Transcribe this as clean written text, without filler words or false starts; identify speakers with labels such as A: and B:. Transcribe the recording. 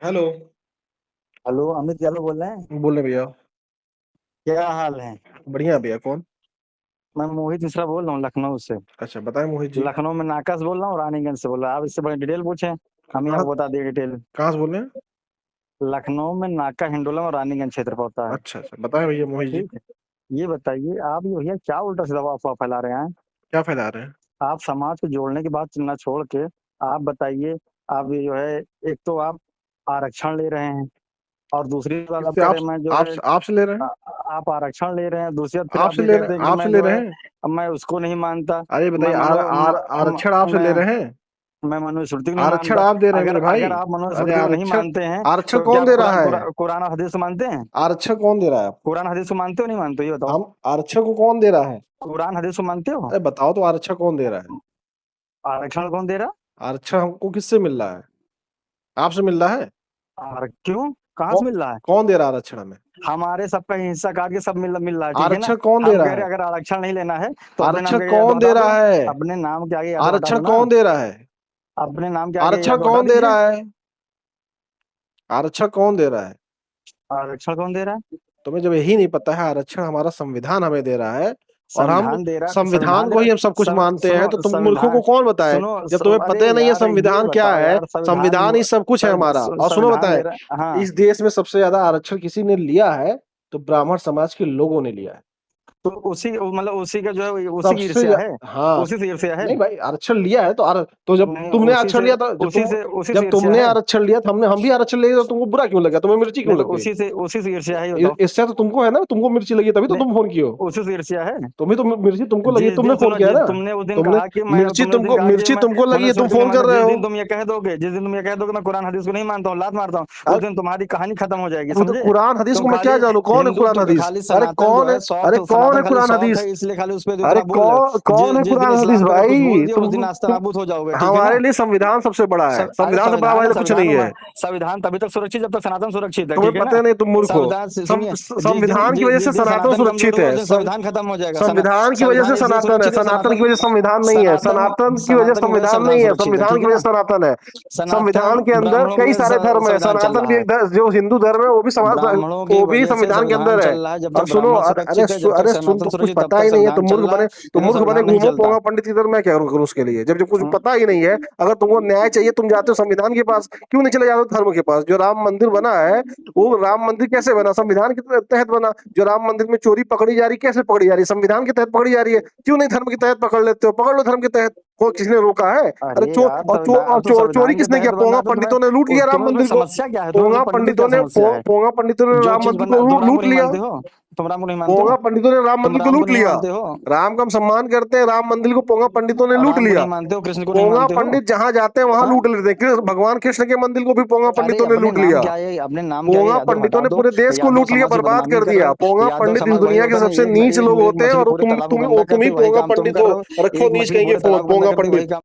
A: Hello.
B: Hello, Amit Yadav बोल रहे हैं।
A: बोल रहे भैया।
B: क्या हाल है?
A: बढ़िया भैया। कौन?
B: मैं मोहित मिश्रा बोल रहा हूँ, लखनऊ से।
A: अच्छा, बताएं मोहित जी।
B: लखनऊ में नाका से बोल रहा हूँ, रानीगंज से बोल रहा हूँ। आप इससे बड़ी डिटेल पूछें, हम ही
A: कहाँ?
B: आपको बता दें डिटेल।
A: कहाँ से बोल रहे हैं?
B: लखनऊ में नाका हिंडोला और रानीगंज क्षेत्र पड़ता है।
A: अच्छा अच्छा, बताएं भैया मोहित जी।
B: ठीक है। ये बताइए, आप ये भैया क्या उल्टा सीधा अफवाह फैला रहे हैं?
A: क्या फैला रहे हैं?
B: आप समाज को जोड़ने की बात चलना छोड़ के आप बताइए। आप ये जो है, एक तो आप आरक्षण ले रहे हैं, और दूसरी बात आप
A: किससे?
B: कह
A: आप
B: रहे हैं मैं जो
A: आप
B: है।
A: आपसे ले रहे हैं?
B: आ- आप आरक्षण ले रहे हैं, दूसरी बात फिर आप
A: आपसे
B: ये
A: ले रहे
B: कहते
A: हैं?
B: हैं कि
A: आपसे
B: मैं
A: ले
B: जो है,
A: रहे हैं?
B: अब मैं उसको नहीं मानता।
A: अरे बताइए,
B: मैं
A: आरक्षण आपसे ले रहे हैं?
B: मैं मनुस्मृति को नहीं
A: आरक्षण
B: मानता।
A: आप दे रहे हैं
B: अगर
A: मेरे भाई।
B: अगर आप
A: अरे
B: मनुस्मृति को नहीं
A: आरक्षण।
B: मानते हैं
A: आरक्षण
B: तो क्या
A: कौन
B: आप
A: दे रहा है?
B: कुरान और हदीस को मानते हैं?
A: आरक्षण कौन दे रहा है आपको?
B: कुरान हदीस को मानते हो नहीं मानते हो, ये बताओ।
A: हम आरक्षण को कौन दे रहा है?
B: कुरान हदीस को मानते हो?
A: अरे बताओ तो, आरक्षण कौन दे रहा है?
B: आरक्षण कौन दे रहा?
A: आरक्षण हमको किससे मिल रहा है? आपसे मिल रहा है?
B: और क्यों? कहाँ
A: कौन?
B: से मिल रहा है?
A: कौन दे रहा है आरक्षण हमें?
B: हमारे सबका हिस्सा काट के सब मिल रहा है, ठीक है ना।
A: आरक्षण कौन दे
B: हम
A: रहा
B: कह रहे
A: है?
B: हैं, अगर आरक्षण नहीं लेना है तो अपने नाम
A: आरक्षण
B: के आगे या तो
A: कौन दे
B: हटा दो।
A: रहा है?
B: अपने नाम के आगे या तो हटा
A: आरक्षण
B: दो ना।
A: कौन दे रहा है?
B: अपने नाम के आगे या
A: आरक्षण
B: तो हटा
A: कौन दे
B: दीजिए।
A: रहा है? आरक्षण कौन दे रहा है?
B: आरक्षण कौन दे रहा है?
A: तुम्हें जब यही नहीं पता है, आरक्षण हमारा संविधान हमें दे रहा है। और हम
B: संविधान दे रहा,
A: संविधान
B: संविधान दे
A: को ही हम सब
B: रहा।
A: कुछ मानते हैं,
B: सुनो,
A: तो तुम मूर्खों को
B: संविधान।
A: कौन बताए?
B: सुनो,
A: जब तुम्हें
B: अरे
A: पता ही नहीं है
B: यार, ये
A: संविधान क्या
B: बताओ
A: है।
B: यार, संविधान
A: संविधान ही सब कुछ है हमारा। और सुनो
B: संविधान
A: बताएं,
B: दे रहा, हाँ।
A: इस देश में सबसे ज्यादा आरक्षण किसी ने लिया है तो ब्राह्मण समाज के लोगों ने लिया है।
B: तो उसी मतलब उसी का जो है, उसी की
A: सबसे
B: ईर्ष्या है।
A: हाँ।
B: उसी से ईर्ष्या है।
A: नहीं भाई, आरक्षण लिया है तो तो जब
B: नहीं,
A: तुमने आरक्षण लिया था,
B: उसी से
A: जब
B: ईर्ष्या
A: तुमने
B: है।
A: आरक्षण लिया था, हम भी आरक्षण ले, तो तुमको बुरा क्यों लगा? तुम्हें मिर्ची क्यों
B: नहीं तो
A: लग गई?
B: उसी से ईर्ष्या है, ये बताओ।
A: इससे तो तुमको है ना, तुमको मिर्ची लगी तभी तो
B: नहीं,
A: तुम फोन किए हो।
B: उसी से ईर्ष्या है।
A: तुम्हें तो मिर्ची तुमको लगी, तुमने फोन
B: सुनो,
A: किया
B: जिस
A: ना।
B: तुमने उस दिन
A: तुमने
B: कहा कि मैं, तुमने उस दिन कहा कि
A: मिर्ची
B: मैं
A: तुमको लगी है, तुम
B: मनुस्मृति को नहीं
A: फोन कर
B: मानता।
A: रहे
B: जिस
A: हो।
B: दिन तुम ये कह दोगे, जिस दिन तुम ये कह दोगे मैं कुरान हदीस को नहीं मानता हूँ, लात मारता हूँ, उस
A: अरे
B: दिन तुम्हारी कहानी खत्म हो जाएगी,
A: वो तो
B: समझे।
A: कुरान हदीस
B: तुम
A: को मैं क्या
B: खाली
A: जानू, कौन है कुरान
B: हिंदुत्व का
A: हदीस?
B: खाली
A: अरे
B: सनातन जो
A: कौन है?
B: है
A: अरे
B: सॉफ्ट,
A: कौन
B: सनातन
A: है
B: खाली
A: कुरान
B: सॉफ्ट
A: हदीस?
B: है, इसलिए खाली उस पर
A: अरे
B: इतना बोल रहे हो।
A: कौन है
B: जिस दिन
A: कुरान हदीस
B: इस्लाम के ऊपर कुछ बोल
A: भाई?
B: दिया, उस दिन नास्ता नाबूद हो जाओगे, ठीक है ना।
A: हमारे लिए संविधान सबसे बड़ा है।
B: अरे
A: संविधान से बड़ा
B: संविधान
A: हमारे
B: है,
A: लिए कुछ नहीं है।
B: संविधान तभी तक सुरक्षित जब तक सनातन सुरक्षित है,
A: तुम्हें
B: ठीक है
A: पता
B: ना।
A: है नहीं, तुम मूर्ख हो।
B: संविधान से सुनिए,
A: संविधान की वजह से
B: जिस दिन
A: सनातन
B: सनातन कमजोर
A: सुरक्षित
B: होगा
A: है।
B: उस दिन संविधान खत्म हो जाएगा।
A: संविधान की वजह
B: संविधान
A: से
B: इसलिए
A: सनातन है,
B: सुरक्षित है,
A: सनातन की वजह से संविधान नहीं है। सनातन की वजह से
B: सनातन की वजह से
A: संविधान
B: संविधान
A: नहीं है,
B: सुरक्षित है,
A: संविधान
B: ठीक
A: की
B: है
A: वजह
B: ना।
A: से सनातन है।
B: सनातन
A: संविधान के अंदर
B: ब्राह्मणों
A: कई
B: के
A: सारे धर्म है।
B: संविधान चल
A: सनातन भी
B: रहा है।
A: एक जो हिंदू धर्म है, वो भी समाज,
B: ब्राह्मणों की
A: वो भी
B: वजह से
A: संविधान के
B: संविधान
A: अंदर है।
B: चल रहा है। जब
A: और
B: तक
A: सुनो,
B: ब्राह्मण सुरक्षित है, जब तक
A: तुम
B: सनातन
A: तो कुछ
B: सुरक्षित, तब
A: पता
B: तक
A: ही नहीं है,
B: संविधान चल रहा है,
A: तुम
B: नहीं तो
A: मूर्ख बने
B: संविधान नहीं
A: घूमो
B: चलता।
A: पोंगा पंडित की तरह। मैं क्या करूँ उसके लिए? जब जब कुछ पता ही नहीं है, अगर तुमको न्याय चाहिए, तुम जाते हो संविधान के पास, क्यों नहीं चले जाते धर्म के पास? जो राम मंदिर बना है, वो राम मंदिर कैसे बना? संविधान के तहत बना। जो राम मंदिर में चोरी पकड़ी जा रही, कैसे पकड़ी जा रही? संविधान के तहत पकड़ी जा रही है। क्यों नहीं धर्म के तहत पकड़ लेते हो? पकड़ लो धर्म के तहत। को किसने रोका है? अरे
B: अरे यार, संविधान अब तो
A: चोरी
B: संविधान के
A: किसने किया?
B: तहत
A: पोंगा
B: बना तो
A: पंडितों ने लूट लिया राम
B: तुम्हें उसमें
A: मंदिर को।
B: समस्या क्या है? तुम्हें उसमें पंडितों की क्या समस्या है?
A: पोंगा पंडितों ने
B: जो
A: राम
B: चीज
A: मंदिर
B: बना, तुम
A: को
B: राम को
A: लूट
B: नहीं
A: लिया।
B: मानते हो? तुम राम को नहीं मानते
A: पोंगा
B: हो?
A: पंडितों ने राम
B: तुम
A: मंदिर को
B: राम को
A: लूट
B: नहीं
A: लिया।
B: मानते हो?
A: राम का हम सम्मान करते हैं, राम मंदिर को पोंगा पंडितों ने
B: और
A: लूट
B: राम को
A: लिया।
B: नहीं मानते हो, कृष्ण को नहीं
A: पोंगा
B: मानते हो?
A: पंडित जहां जाते हैं वहां
B: हाँ।
A: लूट लेते हैं। भगवान कृष्ण के मंदिर को भी पोंगा
B: अरे
A: पंडितों ने
B: अपने
A: लूट
B: नाम
A: लिया।
B: क्या है, अपने नाम क्या है,
A: पोंगा
B: यादव
A: पंडितों
B: हटा
A: ने
B: दो।
A: पूरे देश को
B: यादव
A: लूट लिया,
B: समाज की
A: बर्बाद
B: बदनामी
A: कर
B: कर रहे
A: दिया।
B: हो।
A: पोंगा
B: यादव
A: पंडित इस
B: समाज वही
A: दुनिया के
B: होता है ना,
A: सबसे नीच लोग
B: एक
A: होते हैं,
B: मछली
A: और
B: पूरे तालाब में
A: तुम
B: गंदा
A: तुम ही
B: करती, वही
A: पोंगा
B: काम तुम
A: पंडित
B: कर
A: हो।
B: रहे हो।
A: रखो
B: एक
A: नीच
B: मछली
A: कहेंगे
B: पूरे
A: फोन,
B: तालाब को गंदा
A: पोंगा
B: करती, वही
A: पंडित।
B: काम